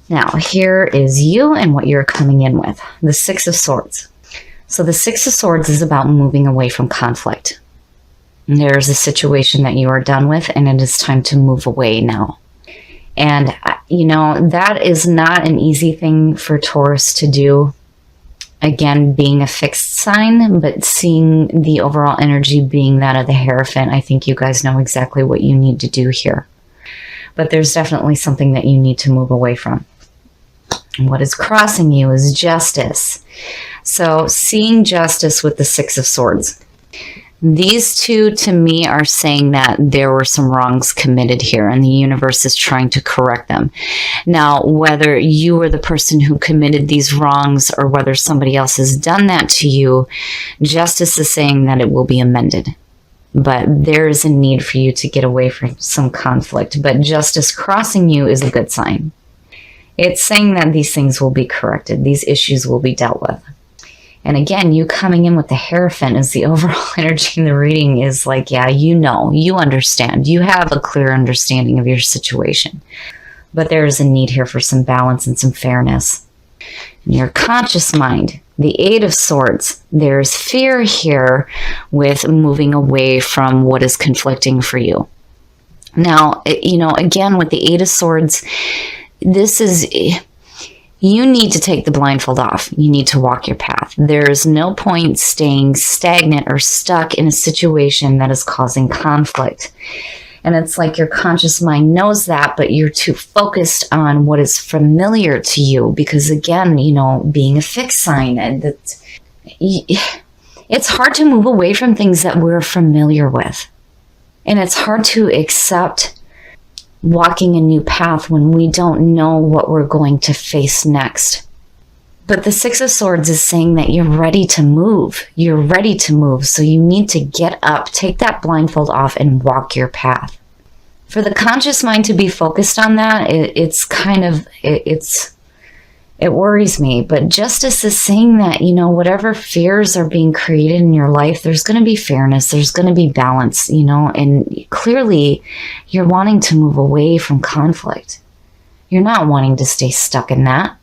Now, here is you and what you're coming in with. The Six of Swords. So the Six of Swords is about moving away from conflict. There's a situation that you are done with, and it is time to move away now. And, that is not an easy thing for Taurus to do. Again, being a fixed sign, but seeing the overall energy being that of the Hierophant, I think you guys know exactly what you need to do here. But there's definitely something that you need to move away from. And what is crossing you is justice. So seeing justice with the Six of Swords. These two, to me, are saying that there were some wrongs committed here and the universe is trying to correct them. Now, whether you were the person who committed these wrongs or whether somebody else has done that to you, justice is saying that it will be amended. But there is a need for you to get away from some conflict. But justice crossing you is a good sign. It's saying that these things will be corrected. These issues will be dealt with. And again, you coming in with the Hierophant is the overall energy in the reading is like, yeah, you understand. You have a clear understanding of your situation. But there is a need here for some balance and some fairness. In your conscious mind, the Eight of Swords, there's fear here with moving away from what is conflicting for you. Now, again, with the Eight of Swords, this is, you need to take the blindfold off. You need to walk your path. There's no point staying stagnant or stuck in a situation that is causing conflict. And it's like your conscious mind knows that, but you're too focused on what is familiar to you. Because again, being a fixed sign, and it's hard to move away from things that we're familiar with. And it's hard to accept walking a new path when we don't know what we're going to face next. But the Six of Swords is saying that you're ready to move. You're ready to move. So you need to get up, take that blindfold off, and walk your path. For the conscious mind to be focused on that, it worries me. But justice is saying that, whatever fears are being created in your life, there's going to be fairness. There's going to be balance, and clearly you're wanting to move away from conflict. You're not wanting to stay stuck in that.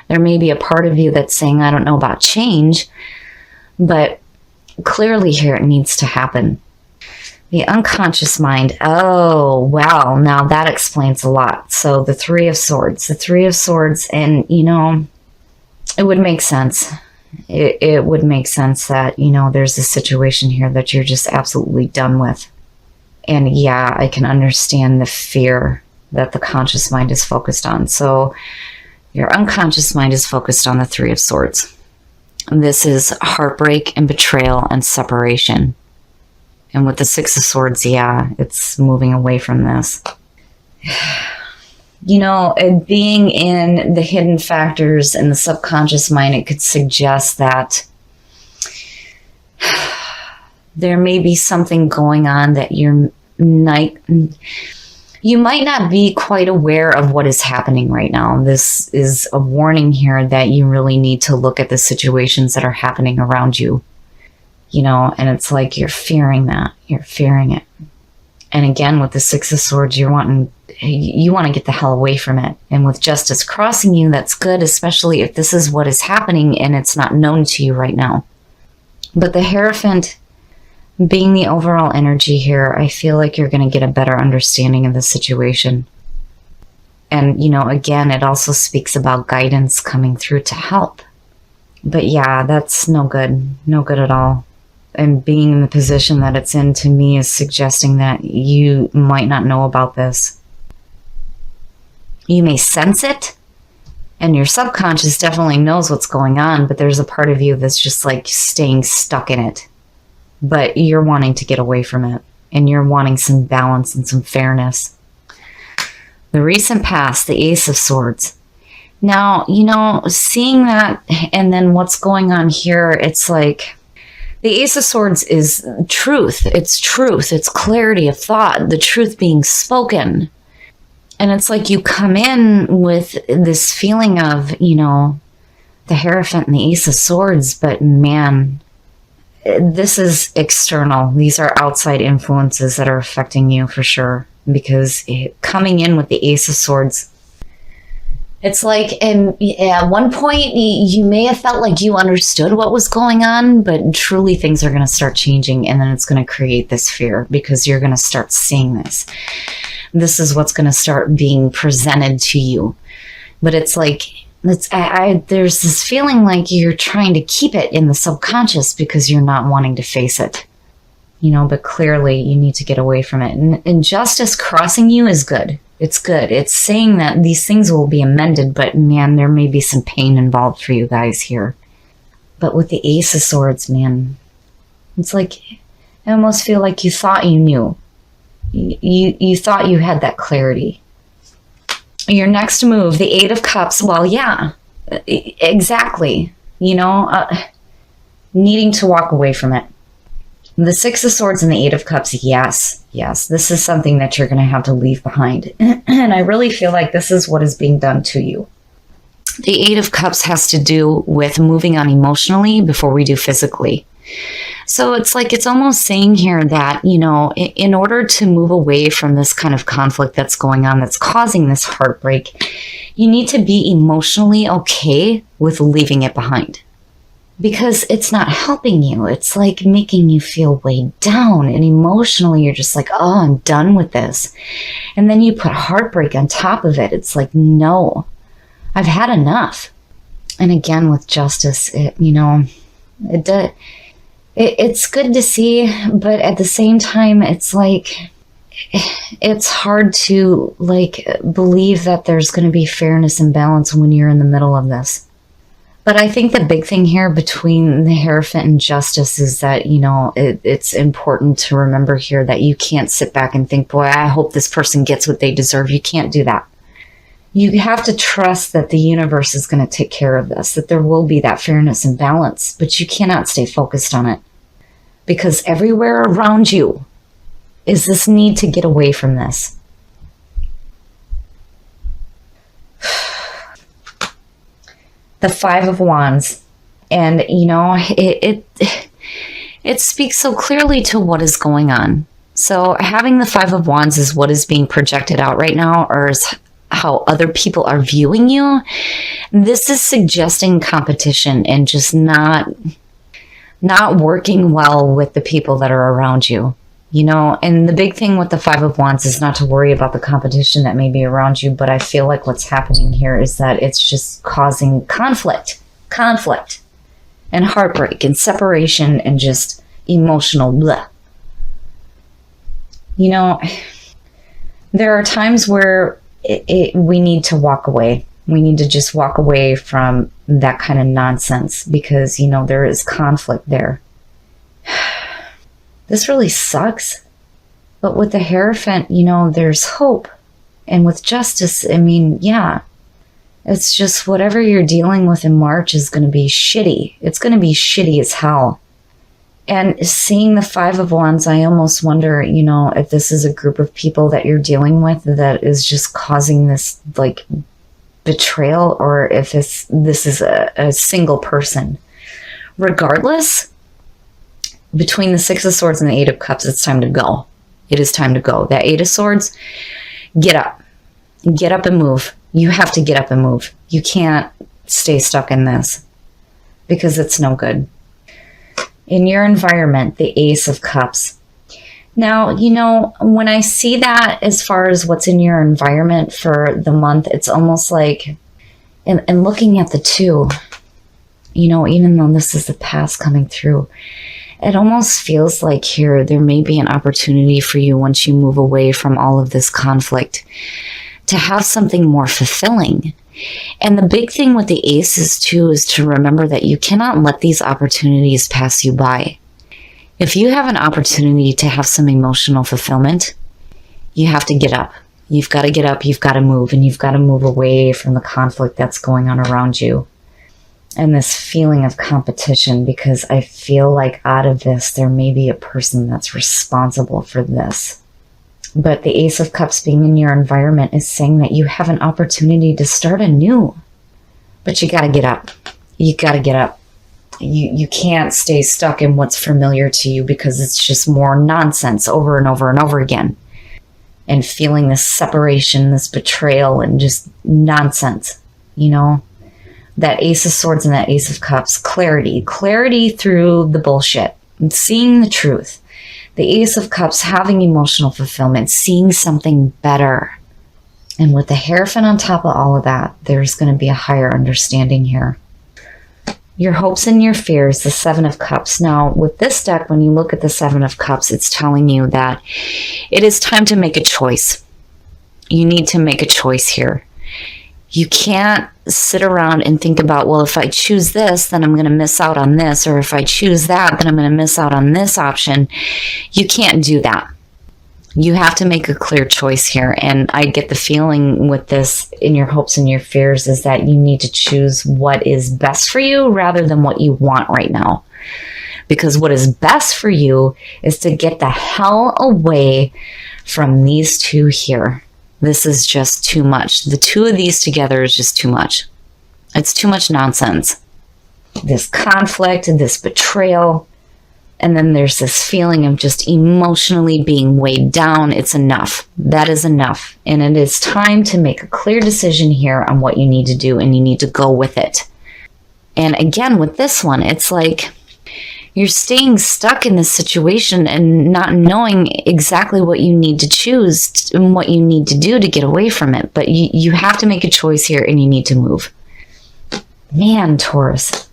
There may be a part of you that's saying, I don't know about change, but clearly here it needs to happen. The unconscious mind. Oh, wow. Now that explains a lot. So the Three of Swords. The Three of Swords, and, it would make sense. It would make sense that, there's a situation here that you're just absolutely done with. And yeah, I can understand the fear that the conscious mind is focused on. So your unconscious mind is focused on the Three of Swords. This is heartbreak and betrayal and separation. And with the Six of Swords, yeah, it's moving away from this. Being in the hidden factors in the subconscious mind, it could suggest that there may be something going on that you might not be quite aware of what is happening right now. This is a warning here that you really need to look at the situations that are happening around you. And it's like you're fearing that. You're fearing it. And again, with the Six of Swords, you want to get the hell away from it. And with justice crossing you, that's good, especially if this is what is happening and it's not known to you right now. But the Hierophant, being the overall energy here, I feel like you're going to get a better understanding of the situation. And, again, it also speaks about guidance coming through to help. But yeah, that's no good. No good at all. And being in the position that it's in, to me, is suggesting that you might not know about this. You may sense it, and your subconscious definitely knows what's going on, but there's a part of you that's just like staying stuck in it. But you're wanting to get away from it, and you're wanting some balance and some fairness. The recent past, the Ace of Swords. Now, seeing that and then what's going on here, it's like the Ace of Swords is truth. It's truth. It's clarity of thought, the truth being spoken. And it's like you come in with this feeling of, the Hierophant and the Ace of Swords, but man, this is external. These are outside influences that are affecting you for sure. Because coming in with the Ace of Swords, It's like, and at one point, you may have felt like you understood what was going on, but truly things are going to start changing, and then it's going to create this fear because you're going to start seeing this. This is what's going to start being presented to you. But it's like, there's this feeling like you're trying to keep it in the subconscious because you're not wanting to face it. But clearly you need to get away from it. And justice crossing you is good. It's good. It's saying that these things will be amended, but man, there may be some pain involved for you guys here. But with the Ace of Swords, man, it's like, I almost feel like you thought you knew. You thought you had that clarity. Your next move, the Eight of Cups, well, yeah, exactly. Needing to walk away from it. The Six of Swords and the Eight of Cups, yes, this is something that you're going to have to leave behind. And I really feel like this is what is being done to you. The Eight of Cups has to do with moving on emotionally before we do physically. So it's like, it's almost saying here that, in order to move away from this kind of conflict that's going on, that's causing this heartbreak, you need to be emotionally okay with leaving it behind. Because it's not helping you. It's like making you feel weighed down. And emotionally, you're just like, oh, I'm done with this. And then you put heartbreak on top of it. It's like, no, I've had enough. And again, with justice, it's good to see. But at the same time, it's like, it's hard to believe that there's going to be fairness and balance when you're in the middle of this. But I think the big thing here between the Hierophant and Justice is that, it's important to remember here that you can't sit back and think, boy, I hope this person gets what they deserve. You can't do that. You have to trust that the universe is going to take care of this, that there will be that fairness and balance, but you cannot stay focused on it. Because everywhere around you is this need to get away from this. The Five of Wands, and it speaks so clearly to what is going on. So having the Five of Wands is what is being projected out right now, or is how other people are viewing you. This is suggesting competition and just not working well with the people that are around you. And the big thing with the Five of Wands is not to worry about the competition that may be around you, but I feel like what's happening here is that it's just causing conflict, and heartbreak, and separation, and just emotional blah. There are times where we need to walk away. We need to just walk away from that kind of nonsense because, there is conflict there. This really sucks. But with the Hierophant, there's hope. And with Justice, it's just whatever you're dealing with in March is going to be shitty. It's going to be shitty as hell. And seeing the Five of Wands, I almost wonder, if this is a group of people that you're dealing with that is just causing this, betrayal, or if this is a single person. Regardless, between the Six of Swords and the Eight of Cups, it's time to go. It is time to go. That Eight of Swords, get up. Get up and move. You have to get up and move. You can't stay stuck in this because it's no good. In your environment, the Ace of Cups. Now, when I see that as far as what's in your environment for the month, it's almost like, and looking at the two, even though this is the past coming through, it almost feels like here there may be an opportunity for you once you move away from all of this conflict to have something more fulfilling. And the big thing with the aces too is to remember that you cannot let these opportunities pass you by. If you have an opportunity to have some emotional fulfillment, you have to get up. You've got to get up, you've got to move, and you've got to move away from the conflict that's going on around you. And this feeling of competition, because I feel like out of this, there may be a person that's responsible for this. But the Ace of Cups being in your environment is saying that you have an opportunity to start anew. But you got to get up. You got to get up. You can't stay stuck in what's familiar to you because it's just more nonsense over and over and over again. And feeling this separation, this betrayal, and just nonsense. you know, that Ace of Swords and that Ace of Cups, clarity through the bullshit, and seeing the truth. The Ace of Cups, having emotional fulfillment, seeing something better. And with the Hierophant on top of all of that, there's going to be a higher understanding here. Your hopes and your fears, the Seven of Cups. Now, with this deck, when you look at the Seven of Cups, it's telling you that it is time to make a choice. You need to make a choice here. You can't sit around and think about, well, if I choose this, then I'm going to miss out on this. Or if I choose that, then I'm going to miss out on this option. You can't do that. You have to make a clear choice here. And I get the feeling with this in your hopes and your fears is that you need to choose what is best for you rather than what you want right now. Because what is best for you is to get the hell away from these two here. This is just too much. The two of these together is just too much. It's too much nonsense. This conflict and this betrayal. And then there's this feeling of just emotionally being weighed down. It's enough. That is enough. And it is time to make a clear decision here on what you need to do, and you need to go with it. And again, with this one, it's like you're staying stuck in this situation and not knowing exactly what you need to choose and what you need to do to get away from it. But you have to make a choice here, and you need to move. Man, Taurus.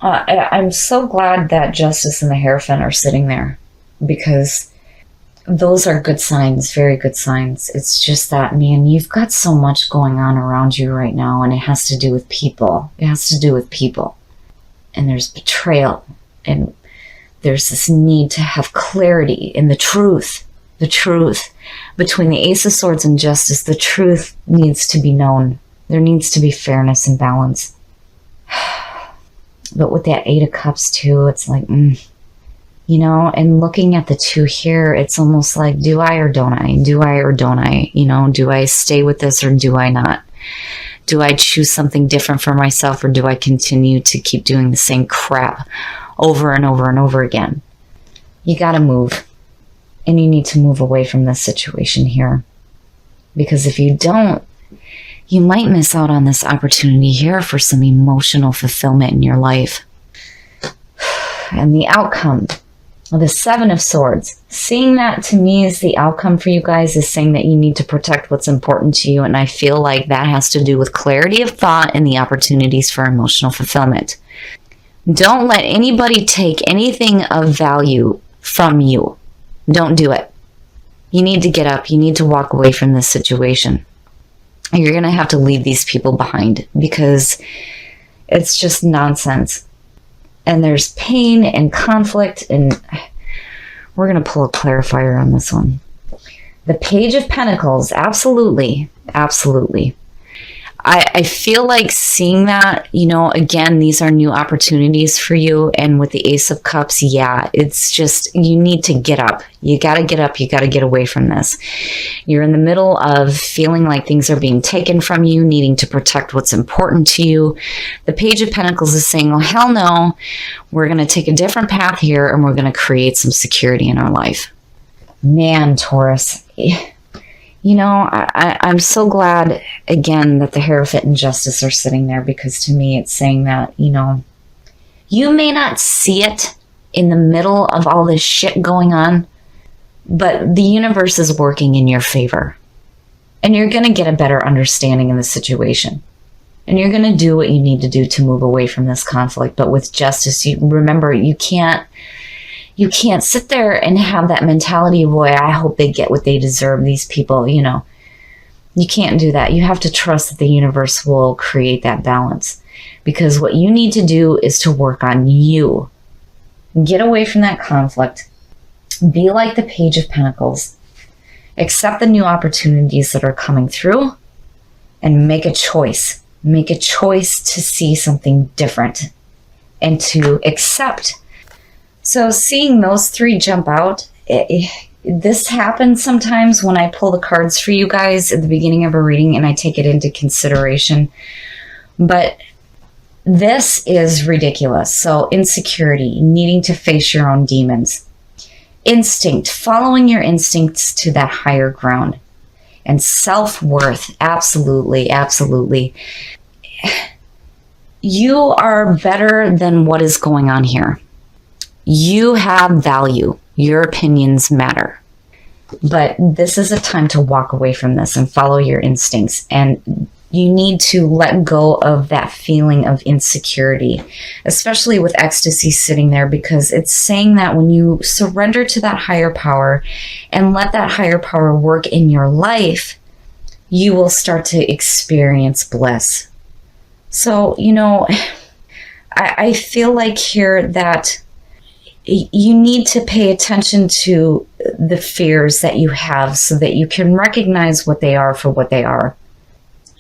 I'm so glad that Justice and the Hierophant are sitting there, because those are good signs, very good signs. It's just that, man, you've got so much going on around you right now, and it has to do with people. It has to do with people. And there's betrayal, and there's this need to have clarity in the truth. The truth. Between the Ace of Swords and Justice, the truth needs to be known. There needs to be fairness and balance. But with that Eight of Cups too, it's like, you know, and looking at the two here, it's almost like, do I or don't I? Do I or don't I? You know, do I stay with this or do I not? Do I choose something different for myself, or do I continue to keep doing the same crap over and over and over again? You got to move, and you need to move away from this situation here, because if you don't, you might miss out on this opportunity here for some emotional fulfillment in your life. And the outcome of the Seven of Swords, seeing that to me as the outcome for you guys is saying that you need to protect what's important to you. And I feel like that has to do with clarity of thought and the opportunities for emotional fulfillment. Don't let anybody take anything of value from you. Don't do it. You need to get up. You need to walk away from this situation. You're going to have to leave these people behind, because it's just nonsense. And there's pain and conflict, and we're going to pull a clarifier on this one. The Page of Pentacles, absolutely, absolutely. I feel like seeing that, you know, again, these are new opportunities for you. And with the Ace of Cups, yeah, it's just, you need to get up. You got to get up. You got to get away from this. You're in the middle of feeling like things are being taken from you, needing to protect what's important to you. The Page of Pentacles is saying, oh, hell no, we're going to take a different path here, and we're going to create some security in our life. Man, Taurus, you know, I'm so glad, again, that the Hierophant and Justice are sitting there, because to me it's saying that, you know, you may not see it in the middle of all this shit going on, but the universe is working in your favor. And you're going to get a better understanding of the situation. And you're going to do what you need to do to move away from this conflict. But with Justice, you remember, you can't sit there and have that mentality of, boy, I hope they get what they deserve, these people, you know. You can't do that. You have to trust that the universe will create that balance. Because what you need to do is to work on you. Get away from that conflict. Be like the Page of Pentacles. Accept the new opportunities that are coming through, and make a choice. Make a choice to see something different and to accept. So seeing those three jump out, this happens sometimes when I pull the cards for you guys at the beginning of a reading, and I take it into consideration. But this is ridiculous. So insecurity, needing to face your own demons. Instinct, following your instincts to that higher ground. And self-worth, absolutely, absolutely. you are better than what is going on here. You have value. Your opinions matter. But this is a time to walk away from this and follow your instincts. And you need to let go of that feeling of insecurity, especially with ecstasy sitting there, because it's saying that when you surrender to that higher power and let that higher power work in your life, you will start to experience bliss. So, I feel like here that you need to pay attention to the fears that you have so that you can recognize what they are for what they are.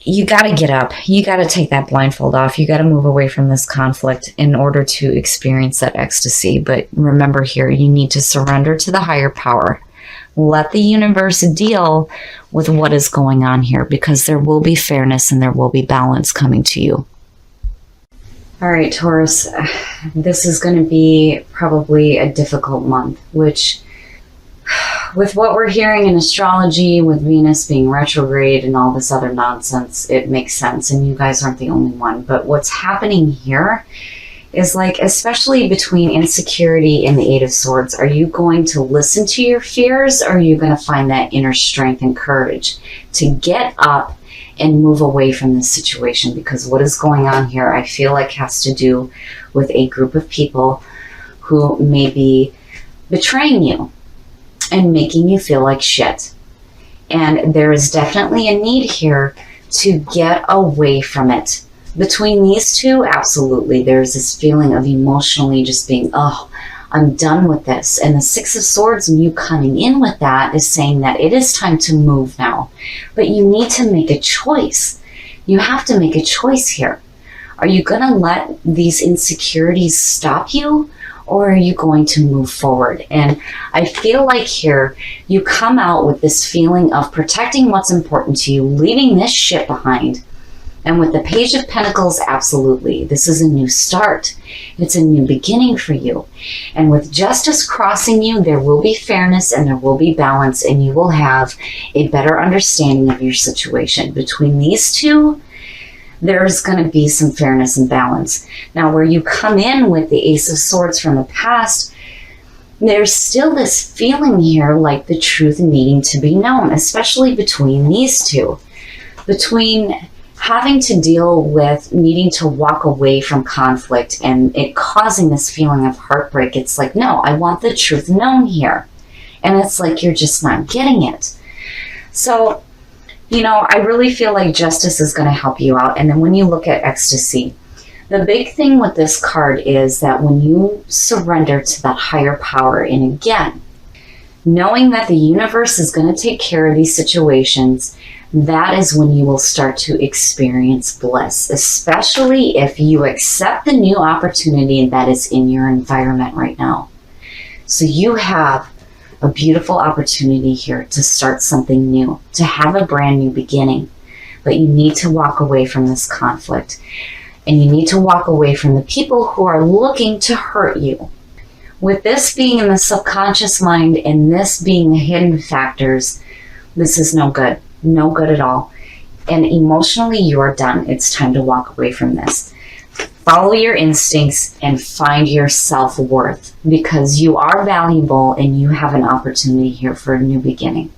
You got to get up. You got to take that blindfold off. You got to move away from this conflict in order to experience that ecstasy. But remember here, you need to surrender to the higher power. Let the universe deal with what is going on here, because there will be fairness and there will be balance coming to you. All right, Taurus, this is going to be probably a difficult month, which with what we're hearing in astrology, with Venus being retrograde and all this other nonsense, it makes sense. And you guys aren't the only one. But what's happening here is, like, especially between insecurity and the Eight of Swords, are you going to listen to your fears, or are you going to find that inner strength and courage to get up and move away from this situation? Because what is going on here, I feel like, has to do with a group of people who may be betraying you and making you feel like shit. And there is definitely a need here to get away from it. Between these two, absolutely, there's this feeling of emotionally just being, oh, I'm done with this. And the Six of Swords and you coming in with that is saying that it is time to move now. But you need to make a choice. You have to make a choice here. Are you going to let these insecurities stop you, or are you going to move forward? And I feel like here you come out with this feeling of protecting what's important to you, leaving this shit behind. And with the Page of Pentacles, absolutely, this is a new start. It's a new beginning for you. And with justice crossing you, there will be fairness and there will be balance, and you will have a better understanding of your situation. Between these two, there's going to be some fairness and balance. Now, where you come in with the Ace of Swords from the past, there's still this feeling here like the truth needing to be known, especially between these two. Between having to deal with needing to walk away from conflict and it causing this feeling of heartbreak. It's like, no, I want the truth known here. And it's like you're just not getting it. So, I really feel like justice is going to help you out. And then when you look at ecstasy, the big thing with this card is that when you surrender to that higher power, and again, knowing that the universe is going to take care of these situations, that is when you will start to experience bliss, especially if you accept the new opportunity that is in your environment right now. So you have a beautiful opportunity here to start something new, to have a brand new beginning. But you need to walk away from this conflict. And you need to walk away from the people who are looking to hurt you. With this being in the subconscious mind and this being the hidden factors, this is no good. No good at all. And emotionally, you are done. It's time to walk away from this. Follow your instincts and find your self-worth, because you are valuable and you have an opportunity here for a new beginning.